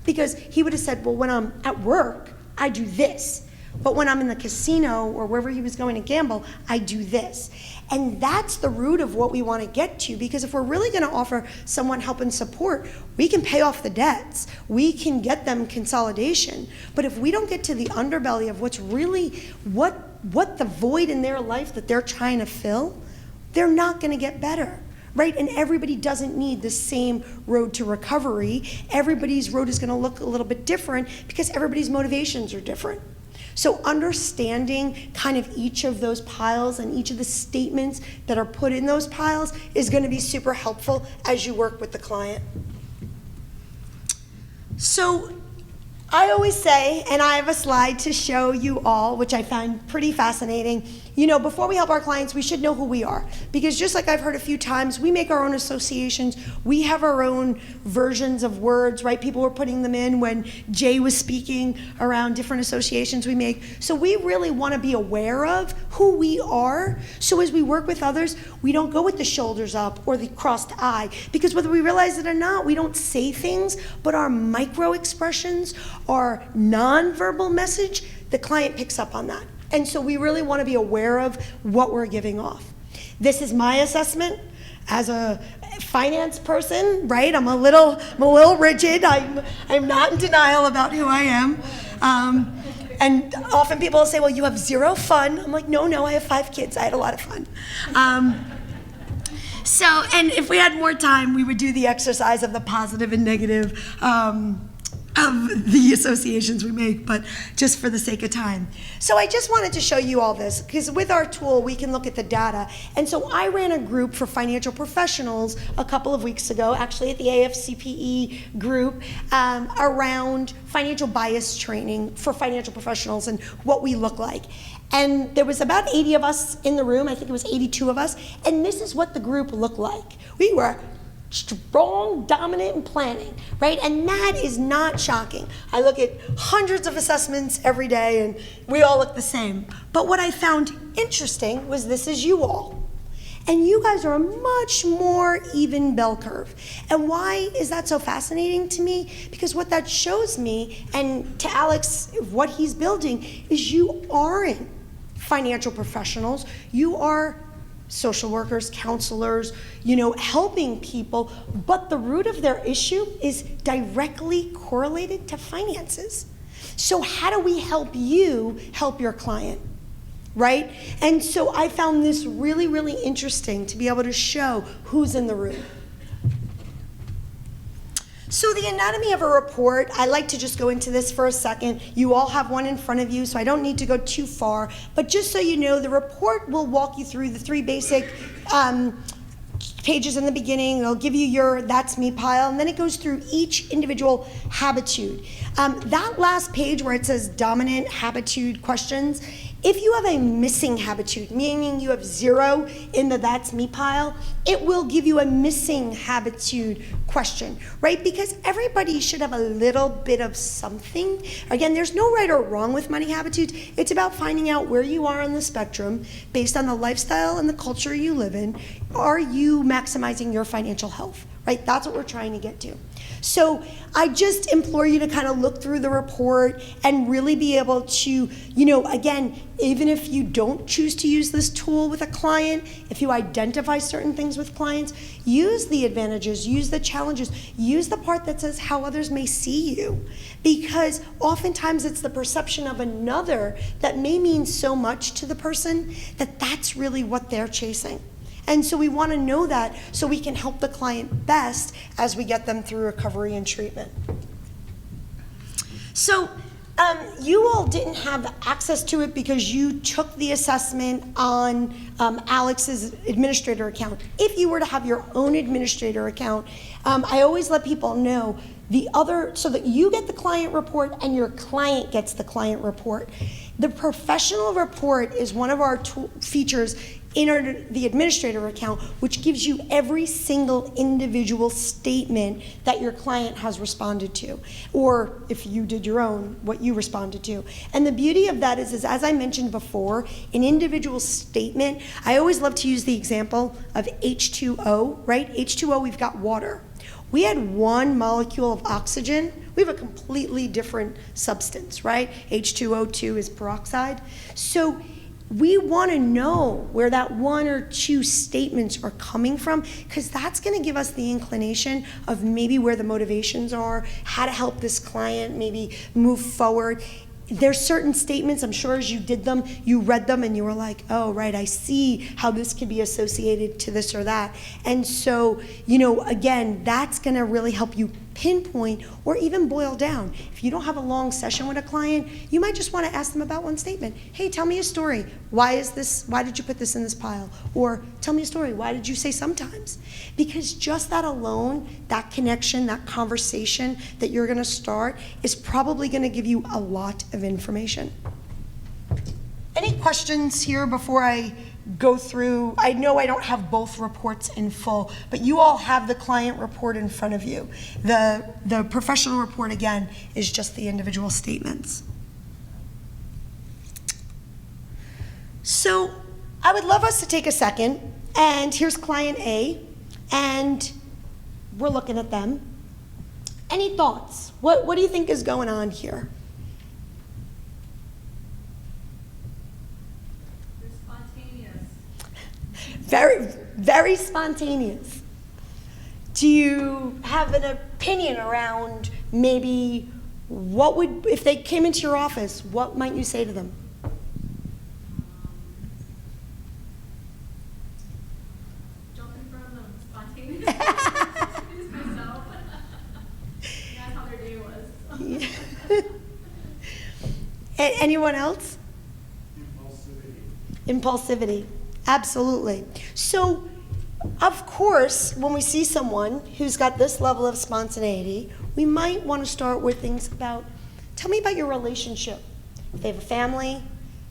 because he would have said, well, when I'm at work, I do this. But when I'm in the casino or wherever he was going to gamble, I do this. And that's the root of what we want to get to, because if we're really going to offer someone help and support, we can pay off the debts. We can get them consolidation. But if we don't get to the underbelly of what's really, what the void in their life that they're trying to fill, they're not going to get better. Right? And everybody doesn't need the same road to recovery. Everybody's road is going to look a little bit different because everybody's motivations are different. So understanding kind of each of those piles and each of the statements that are put in those piles is going to be super helpful as you work with the client. So I always say, and I have a slide to show you all, which I find pretty fascinating, before we help our clients, we should know who we are. Because just like I've heard a few times, we make our own associations. We have our own versions of words, right? People were putting them in when Jay was speaking around different associations we make. So we really want to be aware of who we are. So as we work with others, we don't go with the shoulders up or the crossed eye. Because whether we realize it or not, we don't say things, but our micro expressions, our nonverbal message, the client picks up on that. And so we really want to be aware of what we're giving off. This is my assessment as a finance person, right? I'm a little rigid. I'm not in denial about who I am. And often people will say, well, you have zero fun. I'm like, no, I have 5 kids. I had a lot of fun. And if we had more time, we would do the exercise of the positive and negative of the associations we make, but just for the sake of time. So I just wanted to show you all this, because with our tool, we can look at the data. And so I ran a group for financial professionals a couple of weeks ago, actually at the AFCPE group, around financial bias training for financial professionals and what we look like. And there was about 80 of us in the room, I think it was 82 of us, and this is what the group looked like. We were strong, dominant, and planning, right? And that is not shocking. I look at hundreds of assessments every day, and we all look the same. But what I found interesting was this is you all. And you guys are a much more even bell curve. And why is that so fascinating to me? Because what that shows me, and to Alex, what he's building, is you aren't financial professionals. You are social workers, counselors, helping people, but the root of their issue is directly correlated to finances. So how do we help you help your client, right? And so I found this really, really interesting to be able to show who's in the room. So the anatomy of a report, I like to just go into this for a second. You all have one in front of you, so I don't need to go too far. But just so you know, the report will walk you through the 3 basic pages in the beginning. It'll give you your that's me pile, and then it goes through each individual habitude. That last page where it says dominant habitude questions, if you have a missing habitude, meaning you have 0 in the that's me pile, it will give you a missing habitude question, right? Because everybody should have a little bit of something. Again, there's no right or wrong with money habitudes. It's about finding out where you are on the spectrum based on the lifestyle and the culture you live in. Are you maximizing your financial health, right? That's what we're trying to get to. So I just implore you to kind of look through the report and really be able to, again, even if you don't choose to use this tool with a client, if you identify certain things with clients, use the advantages, use the challenges, use the part that says how others may see you. Because oftentimes it's the perception of another that may mean so much to the person that that's really what they're chasing. And so we want to know that so we can help the client best as we get them through recovery and treatment. So you all didn't have access to it because you took the assessment on Alex's administrator account. If you were to have your own administrator account, I always let people know so that you get the client report and your client gets the client report. The professional report is one of our features in the administrator account, which gives you every single individual statement that your client has responded to, or if you did your own, what you responded to. And the beauty of that is as I mentioned before, an individual statement, I always love to use the example of H2O, right? H2O, we've got water. We had one molecule of oxygen, we have a completely different substance, right? H2O2 is peroxide. So we want to know where that one or two statements are coming from, because that's going to give us the inclination of maybe where the motivations are, how to help this client maybe move forward. There's certain statements, I'm sure as you did them, you read them and you were like, oh, right, I see how this could be associated to this or that. And so, again, that's gonna really help you pinpoint or even boil down. If you don't have a long session with a client, you might just wanna ask them about one statement. Hey, tell me a story. Why did you put this in this pile? Or tell me a story. Why did you say sometimes? Because just that alone, that connection, that conversation that you're gonna start is probably gonna give you a lot of information. Any questions here before I go through? I know I don't have both reports in full, but you all have the client report in front of you. The professional report, again, is just the individual statements. So I would love us to take a second, and here's client A, and we're looking at them. Any thoughts? What do you think is going on here? Very, very spontaneous. Do you have an opinion around maybe if they came into your office, what might you say to them? Jump in front of them, spontaneous. Introduce myself. That's how their day was. Anyone else? Impulsivity. Absolutely. So, of course, when we see someone who's got this level of spontaneity, we might want to start with things about, tell me about your relationship. If they have a family,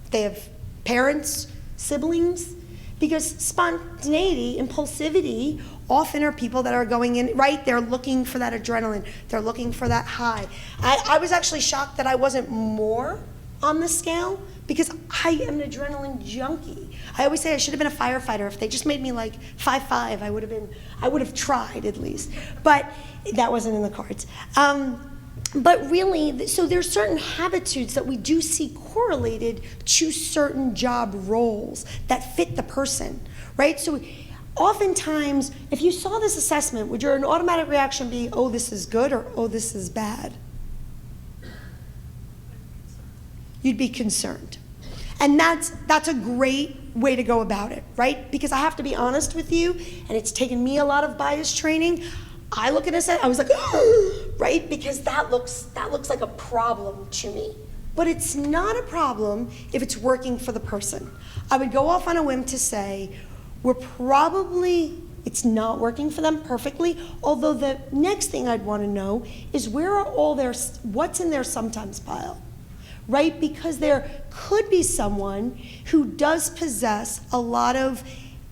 if they have parents, siblings, because spontaneity, impulsivity, often are people that are going in, right? They're looking for that adrenaline. They're looking for that high. I was actually shocked that I wasn't more on the scale, because I am an adrenaline junkie. I always say I should have been a firefighter. If they just made me like 5'5", I would have tried at least. But that wasn't in the cards. But really, so there's certain habitudes that we do see correlated to certain job roles that fit the person, right? So oftentimes, if you saw this assessment, would your automatic reaction be, oh, this is good, or oh, this is bad? You'd be concerned. And that's a great way to go about it, right? Because I have to be honest with you, and it's taken me a lot of bias training. I look at this, I was like, right? Because that looks like a problem to me. But it's not a problem if it's working for the person. I would go off on a whim to say, it's not working for them perfectly, although the next thing I'd want to know is what's in their sometimes pile? Right? Because there could be someone who does possess a lot of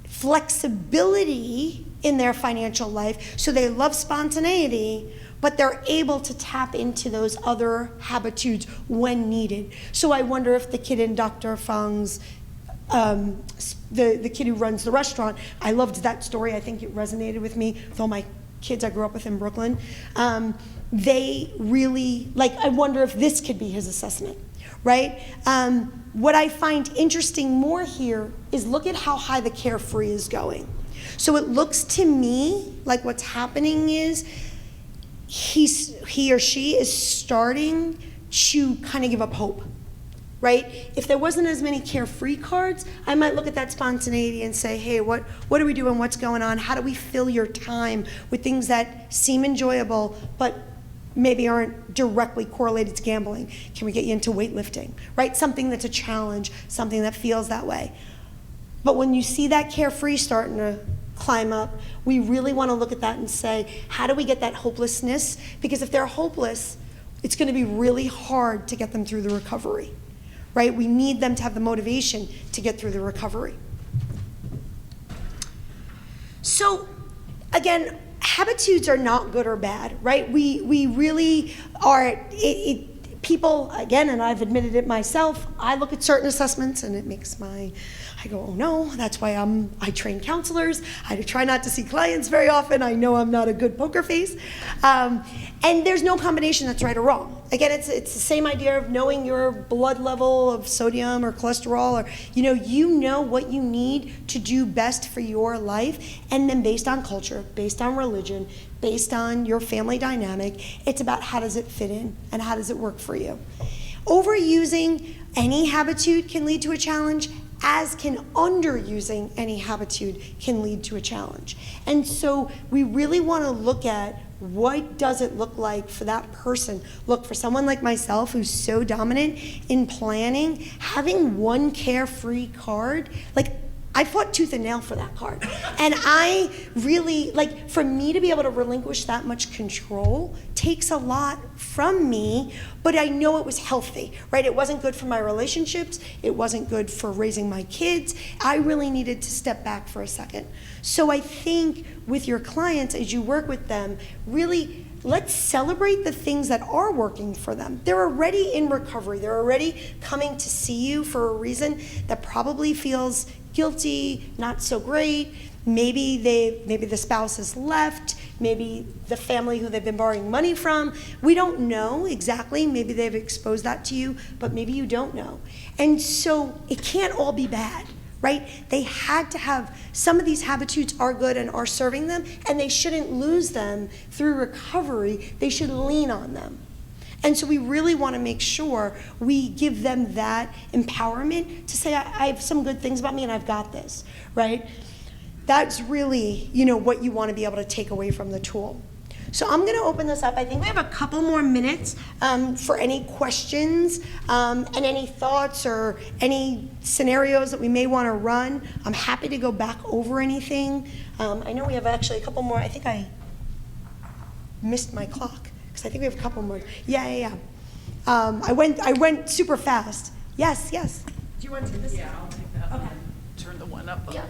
flexibility in their financial life, so they love spontaneity, but they're able to tap into those other habitudes when needed. So I wonder if the kid in Dr. Fung's, the kid who runs the restaurant, I loved that story. I think it resonated with me, with all my kids I grew up with in Brooklyn. They really, I wonder if this could be his assessment, right? What I find interesting more here is look at how high the carefree is going. So it looks to me like what's happening is he or she is starting to kind of give up hope, right? If there wasn't as many carefree cards, I might look at that spontaneity and say, hey, what are we doing? What's going on? How do we fill your time with things that seem enjoyable, but maybe aren't directly correlated to gambling? Can we get you into weightlifting, right? Something that's a challenge, something that feels that way. But when you see that carefree starting to climb up, we really want to look at that and say, how do we get that hopelessness? Because if they're hopeless, it's going to be really hard to get them through the recovery, right? We need them to have the motivation to get through the recovery. So, again, habitudes are not good or bad, right? We really are, people, again, and I've admitted it myself, I look at certain assessments and it makes I go, oh no, that's why I train counselors. I try not to see clients very often. I know I'm not a good poker face. And there's no combination that's right or wrong. Again, it's the same idea of knowing your blood level of sodium or cholesterol, or you know what you need to do best for your life, and then based on culture, based on religion, based on your family dynamic, it's about how does it fit in and how does it work for you. Overusing any habitude can lead to a challenge, as can underusing any habitude can lead to a challenge. And so we really want to look at what does it look like for that person. Look, for someone like myself who's so dominant in planning, having one carefree card, I fought tooth and nail for that card. And I really, for me to be able to relinquish that much control takes a lot from me, but I know it was healthy, right? It wasn't good for my relationships. It wasn't good for raising my kids. I really needed to step back for a second. So I think with your clients, as you work with them, really let's celebrate the things that are working for them. They're already in recovery. They're already coming to see you for a reason that probably feels guilty, not so great. Maybe the spouse has left, maybe the family who they've been borrowing money from. We don't know exactly. Maybe they've exposed that to you, but maybe you don't know. And so it can't all be bad, right? They had to have, some of these habitudes are good and are serving them, and they shouldn't lose them through recovery. They should lean on them. And so we really want to make sure we give them that empowerment to say, I have some good things about me and I've got this, right? That's really, what you want to be able to take away from the tool. So I'm going to open this up. I think we have a couple more minutes for any questions and any thoughts or any scenarios that we may want to run. I'm happy to go back over anything. I know we have actually a couple more. I think I missed my clock. I think we have a couple more. Yeah. I went super fast. Yes. Do you want to take this? Yeah, I'll take that. Okay. Turn the one up. Yeah.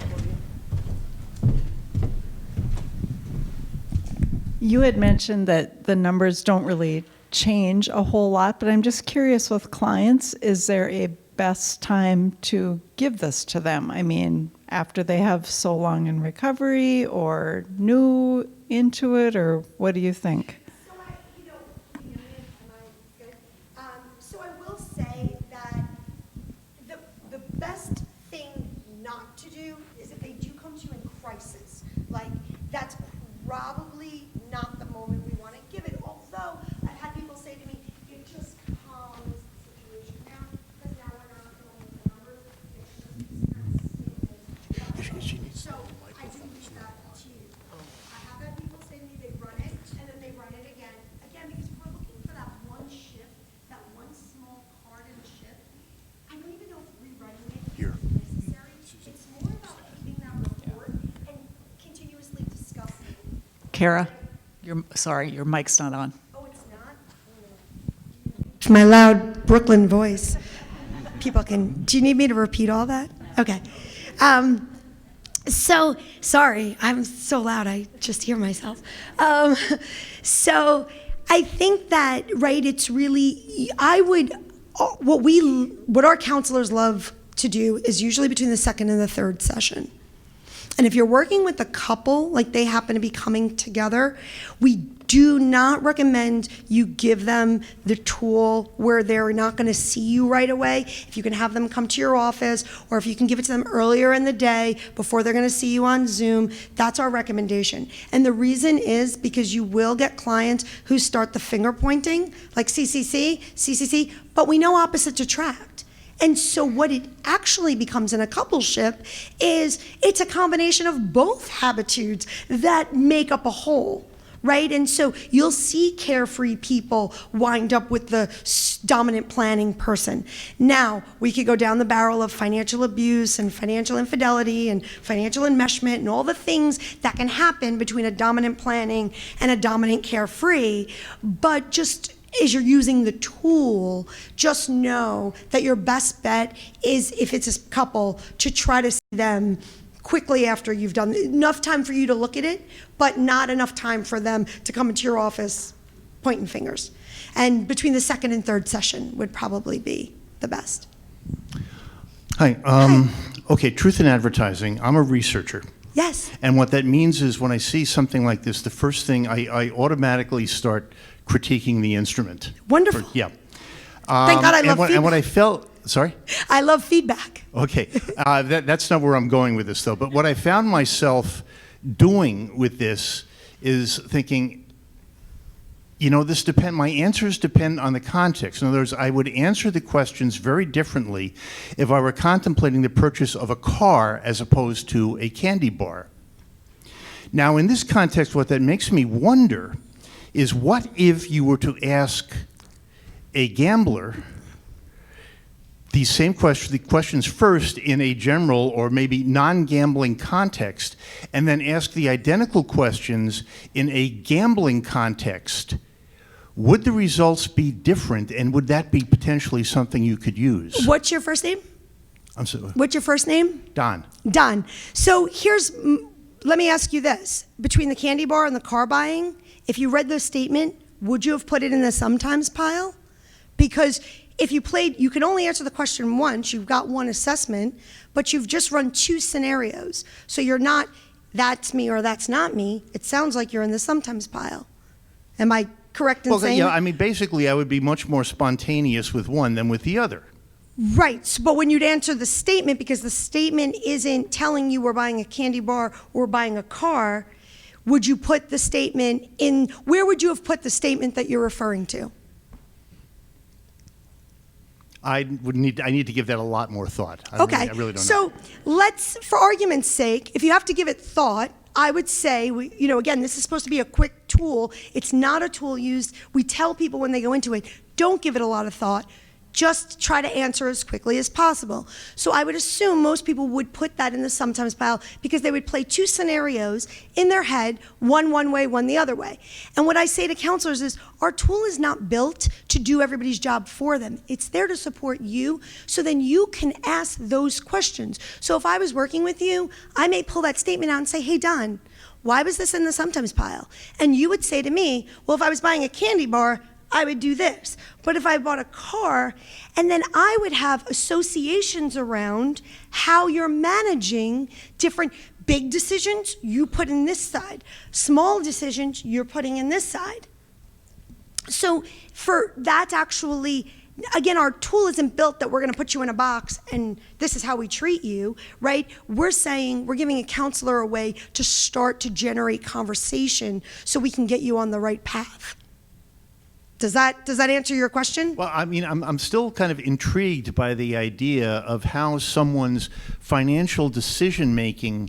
You had mentioned that the numbers don't really change a whole lot, but I'm just curious with clients, is there a best time to give this to them? I mean, after they have so long in recovery or new into it, or what do you think? So I will say that the best thing not to do is if they do come to you in crisis. That's probably not the moment we want to give it. Although I've had people say to me, it just calms the situation down because now we're not dealing with the numbers. It's just kind of stable. So I do leave that to you. I have had people say to me they run it and then they run it again. Again, because we're looking for that one shift, that one small part in the shift. I don't even know if rewriting it is necessary. It's more about keeping that report and continuously discussing it. Cara, your mic's not on. Oh, it's not? My loud Brooklyn voice. People do you need me to repeat all that? Okay. So, sorry, I'm so loud, I just hear myself. So, I think that, right, it's really, what our counselors love to do is usually between the second and the third session. And if you're working with a couple, like they happen to be coming together, we do not recommend you give them the tool where they're not going to see you right away. If you can have them come to your office, or if you can give it to them earlier in the day before they're going to see you on Zoom, that's our recommendation. And the reason is because you will get clients who start the finger pointing, like CCC, but we know opposites attract. And so what it actually becomes in a coupleship is it's a combination of both habitudes that make up a whole, right? And so you'll see carefree people wind up with the dominant planning person. Now, we could go down the barrel of financial abuse and financial infidelity and financial enmeshment and all the things that can happen between a dominant planning and a dominant carefree, but just as you're using the tool, just know that your best bet is, if it's a couple, to try to see them quickly after you've done, enough time for you to look at it, but not enough time for them to come into your office pointing fingers. And between the second and third session would probably be the best. Hi. Okay, truth in advertising. I'm a researcher. Yes. And what that means is when I see something like this, the first thing I automatically start critiquing the instrument. Wonderful. Yeah. Thank God I love and what I felt, sorry? I love feedback. Okay, that's not where I'm going with this, though. But what I found myself doing with this is thinking, you know, my answers depend on the context. In other words, I would answer the questions very differently if I were contemplating the purchase of a car as opposed to a candy bar. Now, in this context, what that makes me wonder is what if you were to ask a gambler these same questions first in a general or maybe non-gambling context, and then ask the identical questions in a gambling context? Would the results be different, and would that be potentially something you could use? What's your first name? I'm sorry. What's your first name? Don. Don. So let me ask you this. Between the candy bar and the car buying, if you read the statement, would you have put it in the sometimes pile? Because if you played, you can only answer the question once. You've got one assessment, but you've just run two scenarios. So you're not, that's me or that's not me. It sounds like you're in the sometimes pile. Am I correct in saying Yeah, that? I mean, basically, I would be much more spontaneous with one than with the other. Right, but when you'd answer the statement, because the statement isn't telling you we're buying a candy bar or buying a car, would you put the statement in, where would you have put the statement that you're referring to? I need to give that a lot more thought. Okay, I really don't know. so let's, for argument's sake, if you have to give it thought, I would say, again, this is supposed to be a quick tool. It's not a tool used, we tell people when they go into it, don't give it a lot of thought. Just try to answer as quickly as possible. So I would assume most people would put that in the sometimes pile because they would play two scenarios in their head, one way, one the other way. And what I say to counselors is, our tool is not built to do everybody's job for them. It's there to support you, so then you can ask those questions. So if I was working with you, I may pull that statement out and say, hey, Don, why was this in the sometimes pile? And you would say to me, well, if I was buying a candy bar, I would do this. But if I bought a car, and then I would have associations around how you're managing different big decisions, you put in this side. Small decisions, you're putting in this side. So for that actually, again, our tool isn't built that we're gonna put you in a box and this is how we treat you, right? We're saying, we're giving a counselor a way to start to generate conversation so we can get you on the right path. Does that answer your question? Well, I mean, I'm still kind of intrigued by the idea of how someone's financial decision-making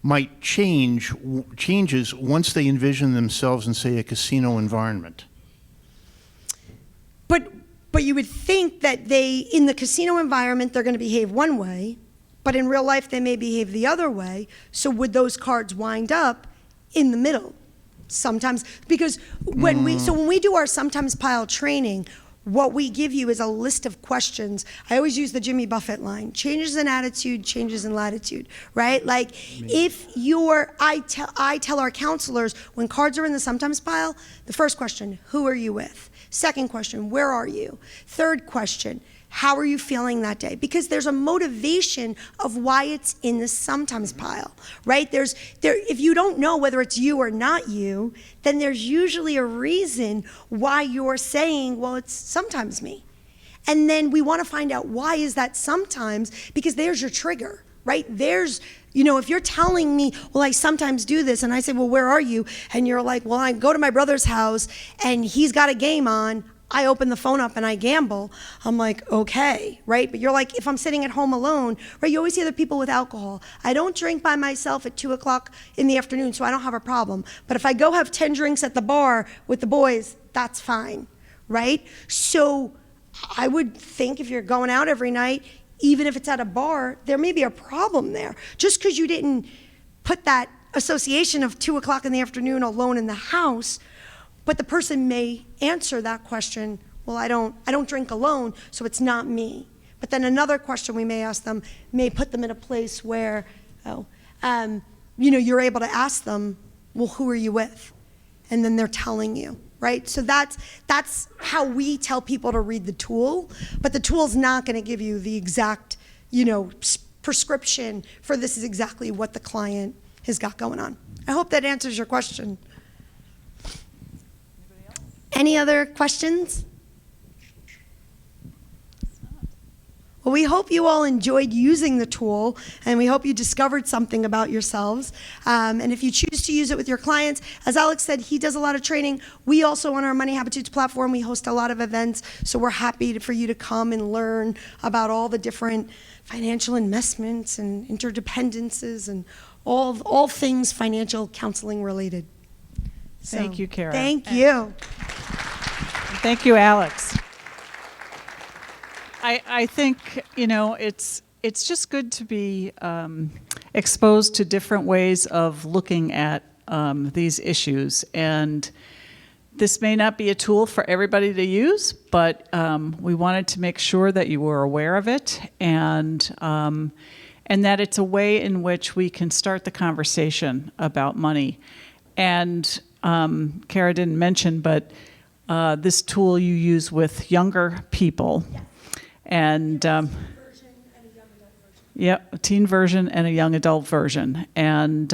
might changes once they envision themselves in, say, a casino environment. But you would think that in the casino environment, they're going to behave one way, but in real life, they may behave the other way. So would those cards wind up in the middle? Sometimes, because when we do our sometimes pile training, what we give you is a list of questions. I always use the Jimmy Buffett line: changes in attitude, changes in latitude, right? Like if I tell our counselors when cards are in the sometimes pile, the first question, who are you with? Second question, where are you? Third question, how are you feeling that day? Because there's a motivation of why it's in the sometimes pile, right? If you don't know whether it's you or not you, then there's usually a reason why you're saying, well, it's sometimes me. And then we want to find out why is that sometimes, because there's your trigger, right? If you're telling me, well, I sometimes do this, and I say, well, where are you? And you're like, well, I go to my brother's house, and he's got a game on. I open the phone up and I gamble. I'm like, okay, right? But you're like, if I'm sitting at home alone, right? You always hear the people with alcohol. I don't drink by myself at 2 o'clock in the afternoon, so I don't have a problem. But if I go have 10 drinks at the bar with the boys, that's fine, right? So I would think if you're going out every night, even if it's at a bar, there may be a problem there. Just because you didn't put that association of 2 o'clock in the afternoon alone in the house, but the person may answer that question, well, I don't drink alone, so it's not me. But then another question we may ask them may put them in a place where, you're able to ask them, well, who are you with? And then they're telling you, right? So that's how we tell people to read the tool, but the tool's not going to give you the exact, prescription for this is exactly what the client has got going on. I hope that answers your question. Any other questions? Well, we hope you all enjoyed using the tool, and we hope you discovered something about yourselves. And if you choose to use it with your clients, as Alex said, he does a lot of training. We also, on our Money Habitudes platform, we host a lot of events, so we're happy for you to come and learn about all the different financial investments and interdependences and all things financial counseling related. So, Thank you, Cara. Thank you. Thank you, Alex. I think, it's just good to be exposed to different ways of looking at these issues. And this may not be a tool for everybody to use, but we wanted to make sure that you were aware of it and that it's a way in which we can start the conversation about money. And Cara didn't mention, but this tool you use with younger people. Yes. And a teen version and a young adult version. And,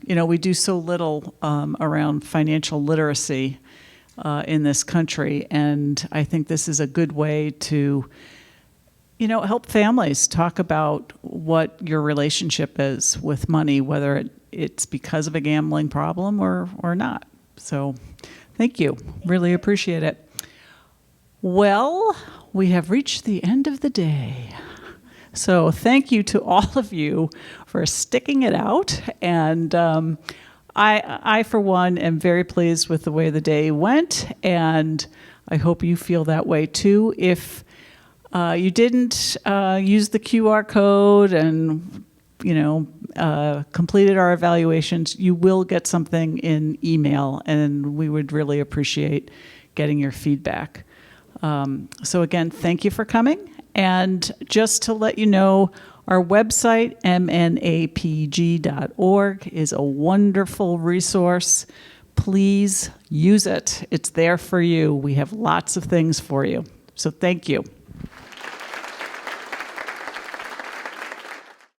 we do so little around financial literacy in this country. And I think this is a good way to, help families talk about what your relationship is with money, whether it's because of a gambling problem or not. So thank you. Really appreciate it. Well, we have reached the end of the day. So thank you to all of you for sticking it out. And I, for one, am very pleased with the way the day went. And I hope you feel that way too. If you didn't use the QR code and, completed our evaluations, you will get something in email. And we would really appreciate getting your feedback. So again, thank you for coming. And just to let you know, our website, mnapg.org, is a wonderful resource. Please use it. It's there for you. We have lots of things for you. So thank you.